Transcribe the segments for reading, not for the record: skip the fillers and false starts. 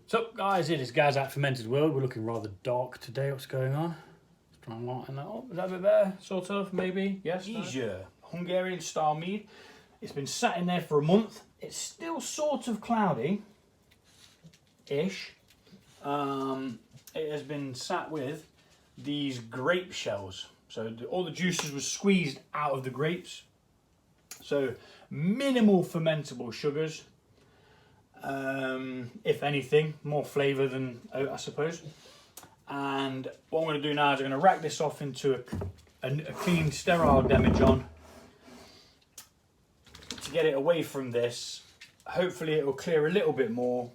What's up, guys? It is Gaz at Fermented World. We're looking rather dark today. What's going on? Let's try and lighten that up. Is that a bit better? Sort of, maybe? Yes? Mezsör, Hungarian style mead. It's been sat in there for a month. It's still sort of cloudy-ish. It has been sat with these grape shells. So all the juices were squeezed out of the grapes. So minimal fermentable sugars. If anything, more flavour than oat, I suppose. And what I'm going to do now is I'm going to rack this off into a clean, sterile demijohn to get it away from this. Hopefully it will clear a little bit more,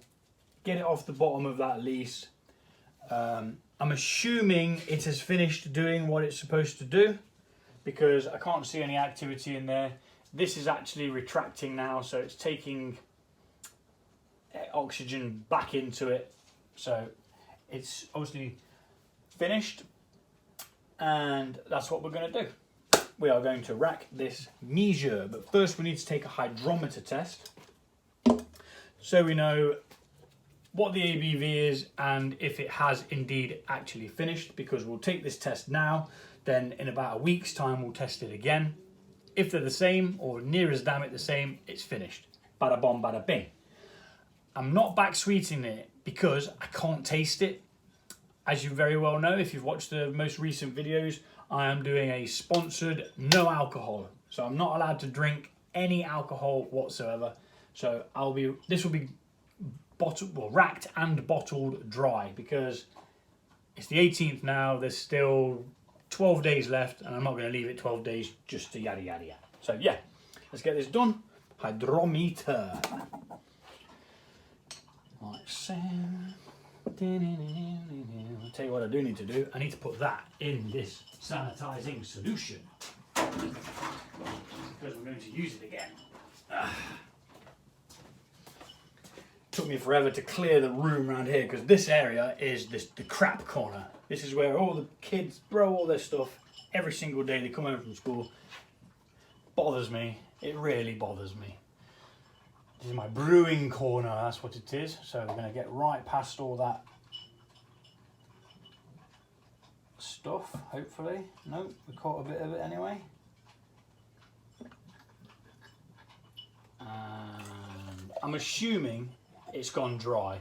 get it off the bottom of that lees. I'm assuming it has finished doing what it's supposed to do because I can't see any activity in there. This is actually retracting now, so it's taking oxygen back into it, so it's obviously finished, and that's what we're going to do. We are going to rack this Mezsör, but first we need to take a hydrometer test so we know what the ABV is and if it has indeed actually finished, because we'll take this test now, then in about a week's time we'll test it again. If they're the same or near as damn it the same, it's finished. Bada bom, bada bing. I'm not back sweetening it because I can't taste it. As you very well know, if you've watched the most recent videos, I am doing a sponsored no alcohol. So I'm not allowed to drink any alcohol whatsoever. So this will be racked and bottled dry because it's the 18th now. There's still 12 days left and I'm not going to leave it 12 days just to yada yada yada. So yeah, let's get this done. Hydrometer. Like so. I'll tell you what I do need to do. I need to put that in this sanitizing solution because we're going to use it again. Took me forever to clear the room around here because this area is the crap corner. This is where all the kids throw all their stuff every single day. They come home from school. Bothers me. It really bothers me. This is my brewing corner, that's what it is. So we're going to get right past all that stuff, hopefully. Nope, we caught a bit of it anyway. And I'm assuming it's gone dry.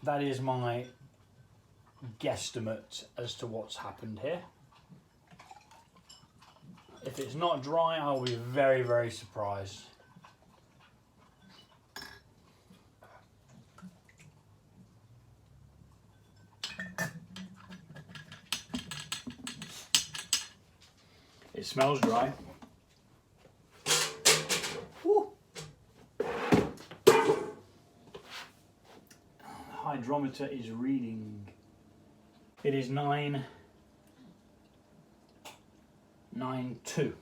That is my guesstimate as to what's happened here. If it's not dry, I'll be very, very surprised. It smells dry. Woo. The hydrometer is reading. It is 9.92.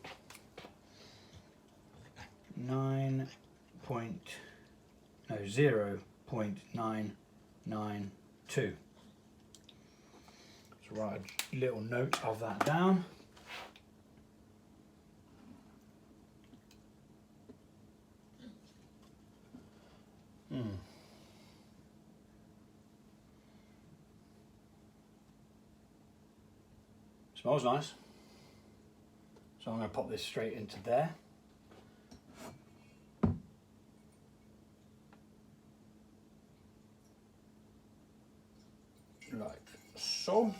0.992. Let's write a little note of that down. Smells nice. So I'm going to pop this straight into there. Like so.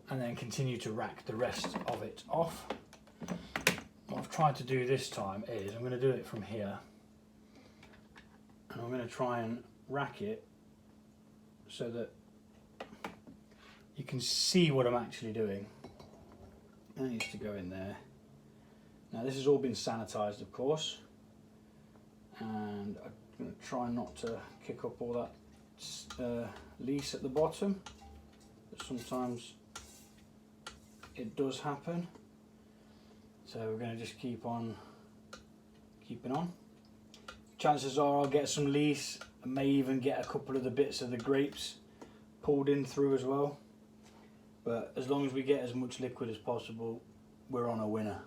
And then continue to rack the rest of it off. What I've tried to do this time is I'm going to do it from here. And I'm going to try and rack it so that you can see what I'm actually doing. That needs to go in there. Now this has all been sanitized, of course, and I'm going to try not to kick up all that lees at the bottom, but sometimes it does happen. So we're going to just keep on keeping on. Chances are I'll get some lees. I may even get a couple of the bits of the grapes pulled in through as well. But as long as we get as much liquid as possible, we're on a winner.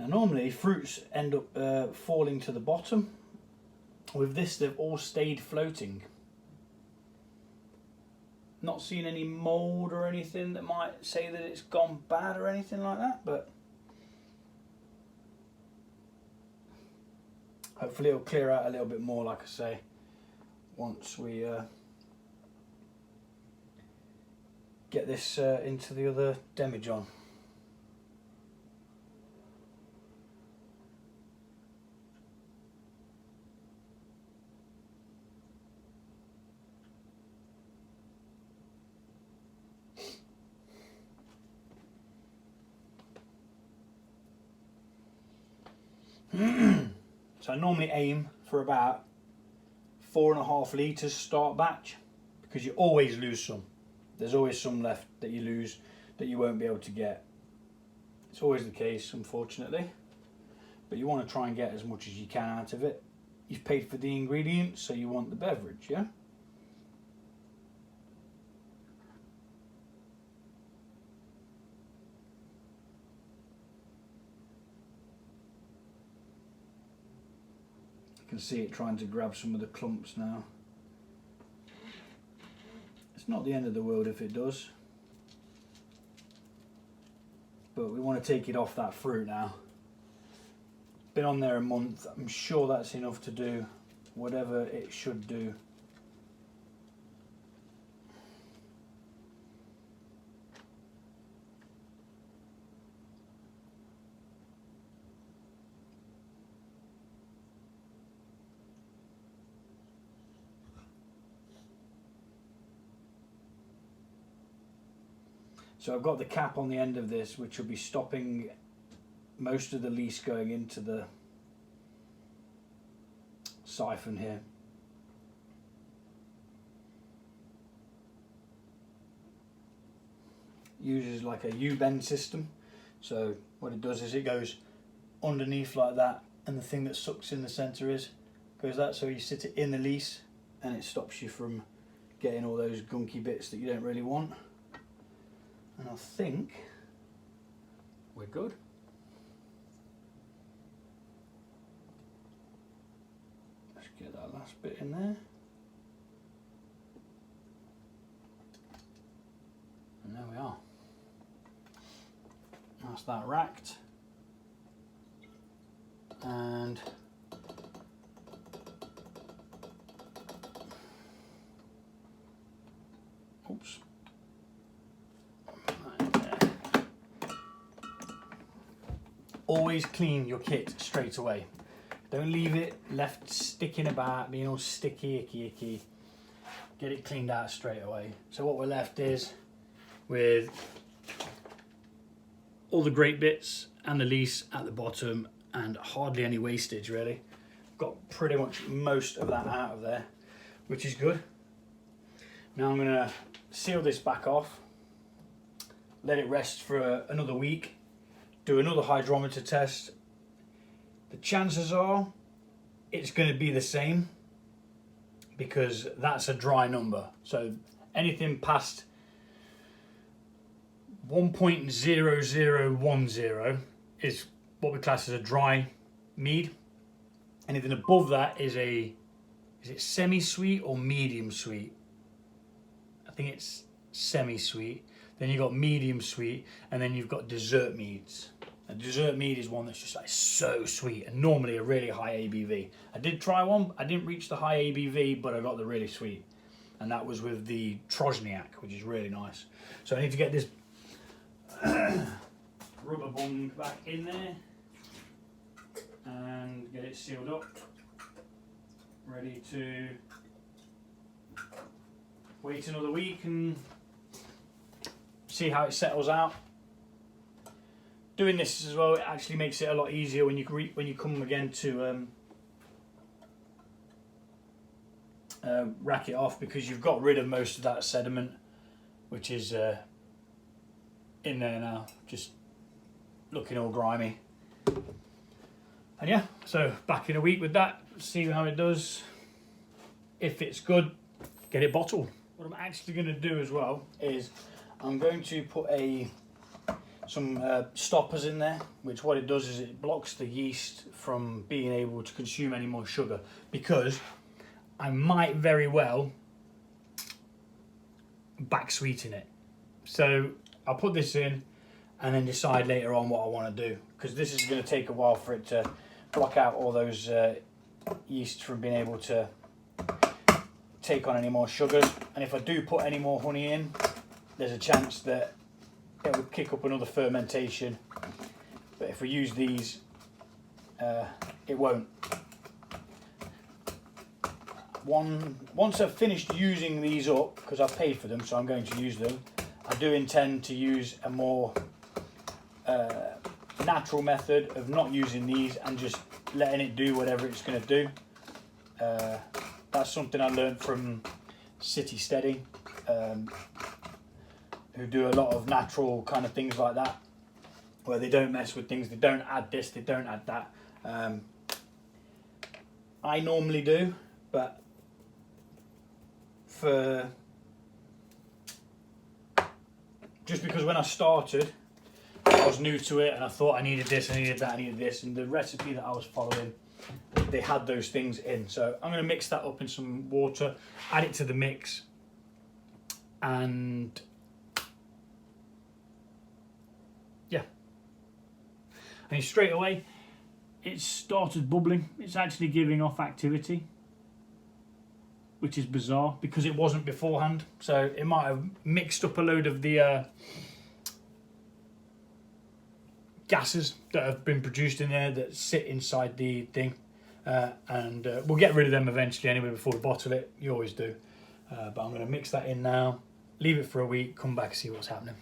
Now normally fruits end up falling to the bottom. With this they've all stayed floating. Not seen any mould or anything that might say that it's gone bad or anything like that, but hopefully it'll clear out a little bit more, like I say, once we get this into the other demijohn. So I normally aim for about 4.5 litres start batch, because you always lose some. There's always some left that you lose that you won't be able to get. It's always the case, unfortunately, but you want to try and get as much as you can out of it. You've paid for the ingredients, so you want the beverage, yeah? You can see it trying to grab some of the clumps now. It's not the end of the world if it does, but we want to take it off that fruit now. Been on there a month. I'm sure that's enough to do whatever it should do. So I've got the cap on the end of this, which will be stopping most of the lees going into the siphon here. Uses like a U-bend system. So what it does is it goes underneath like that, and the thing that sucks in the center goes that, so you sit it in the lees and it stops you from getting all those gunky bits that you don't really want. And I think we're good. Let's get that last bit in there. And there we are. That's that racked. And oops. Always clean your kit straight away. Don't leave it left sticking about, being all sticky, icky. Get it cleaned out straight away. So what we're left is with all the great bits and the lees at the bottom, and hardly any wastage really. Got pretty much most of that out of there, which is good. Now I'm gonna seal this back off, let it rest for another week, do another hydrometer test. The chances are it's going to be the same, because that's a dry number. So anything past 1.0010 is what we class as a dry mead. Anything above that is it semi-sweet or medium sweet? I think it's semi-sweet. Then you've got medium sweet, and then you've got dessert meads. A dessert mead is one that's just like so sweet, and normally a really high ABV. I did try one, I didn't reach the high ABV, but I got the really sweet. And that was with the Trozniak, which is really nice. So I need to get this rubber bung back in there and get it sealed up, ready to wait another week and see how it settles out. Doing this as well, it actually makes it a lot easier when you come again to rack it off, because you've got rid of most of that sediment, which is in there now, just looking all grimy. And yeah, so back in a week with that, see how it does. If it's good, get it bottled. What I'm actually going to do as well is I'm going to put a some stoppers in there, which what it does is it blocks the yeast from being able to consume any more sugar, because I might very well back sweeten it. So I'll put this in and then decide later on what I want to do, because this is going to take a while for it to block out all those yeast from being able to take on any more sugars. And if I do put any more honey in, there's a chance that it would kick up another fermentation, but if we use these, it won't. Once I've finished using these up, because I've paid for them, so I'm going to use them, I do intend to use a more natural method of not using these and just letting it do whatever it's going to do. That's something I learned from City Steady, who do a lot of natural kind of things like that, where they don't mess with things, they don't add this, they don't add that. I normally do, but just because when I started, I was new to it and I thought I needed this, I needed that, I needed this, and the recipe that I was following, they had those things in. So I'm going to mix that up in some water, add it to the mix, and yeah. And straight away, it started bubbling. It's actually giving off activity, which is bizarre because it wasn't beforehand. So it might have mixed up a load of the gases that have been produced in there that sit inside the thing. And we'll get rid of them eventually anyway before we bottle it. You always do. But I'm going to mix that in now, leave it for a week, come back and see what's happening.